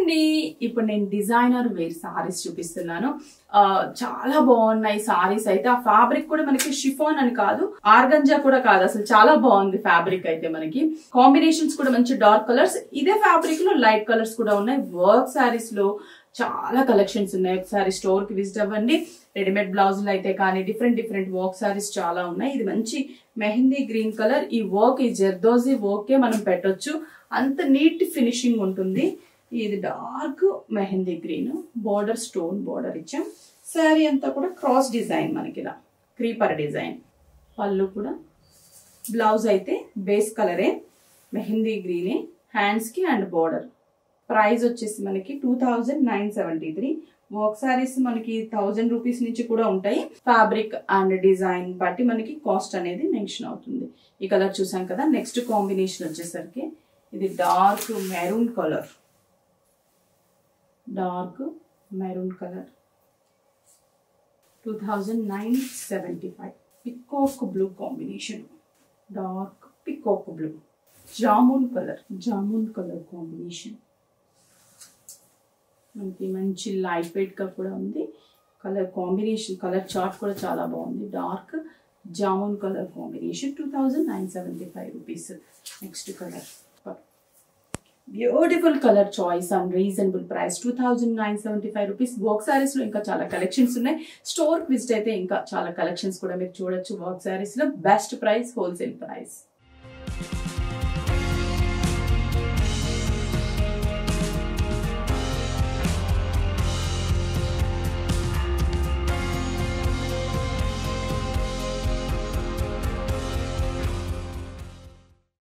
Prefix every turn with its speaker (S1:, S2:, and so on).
S1: అండి, ఇప్పుడు నేను డిజైనర్ వేర్ సారీస్ చూపిస్తున్నాను. చాలా బాగున్నాయి సారీస్ అయితే. ఆ ఫ్యాబ్రిక్ కూడా మనకి షిఫాన్ అని కాదు, ఆర్గంజా కూడా కాదు, అసలు చాలా బాగుంది ఫ్యాబ్రిక్ అయితే. మనకి కాంబినేషన్స్ కూడా మంచి డార్క్ కలర్స్, ఇదే ఫ్యాబ్రిక్ లో లైట్ కలర్స్ కూడా ఉన్నాయి. వర్క్ సారీస్ లో చాలా కలెక్షన్స్ ఉన్నాయి. ఒకసారి స్టోర్ కి విజిట్ అవ్వండి. రెడీమేడ్ బ్లౌజులు అయితే కానీ డిఫరెంట్ వర్క్ సారీస్ చాలా ఉన్నాయి. ఇది మంచి మెహందీ గ్రీన్ కలర్. ఈ వర్క్, ఈ జర్దోజీ వర్కే మనం పెట్టొచ్చు, అంత నీట్ ఫినిషింగ్ ఉంటుంది. ఇది dark mehndi green, border stone border ఇచ్చాం. శారీ అంతా కూడా క్రాస్ డిజైన్, మనకి ఇలా క్రీపర్ డిజైన్. పళ్ళు కూడా, బ్లౌజ్ అయితే బేస్ కలరే మెహందీ గ్రీనే, హ్యాండ్స్ కి అండ్ బోర్డర్. ప్రైస్ వచ్చేసి మనకి 2973. వర్క్ సారీస్ మనకి 1000 రూపీస్ నుంచి కూడా ఉంటాయి. ఫ్యాబ్రిక్ అండ్ డిజైన్ బట్టి మనకి కాస్ట్ అనేది మెన్షన్ అవుతుంది. ఈ కలర్ చూసాం కదా. నెక్స్ట్ కాంబినేషన్ వచ్చేసరికి ఇది dark maroon colour, dark maroon colour 2975. Peacock blue combination, dark peacock blue. Jamun colour combination, మనకి మంచి లైట్ వెయిట్ గా కూడా ఉంది. కలర్ కాంబినేషన్, కలర్ చార్ట్ కూడా చాలా బాగుంది. Dark jamun colour combination 2975 rupees. Next colour, beautiful colour choice and reasonable price 2975 rupees. Work saris లో ఇంకా చాలా కలెక్షన్స్ ఉన్నాయి. స్టోర్ విజిట్ అయితే ఇంకా చాలా కలెక్షన్స్ కూడా మీరు చూడొచ్చు. వర్క్ సారీస్ లో బెస్ట్ ప్రైస్, హోల్సేల్ ప్రైస్.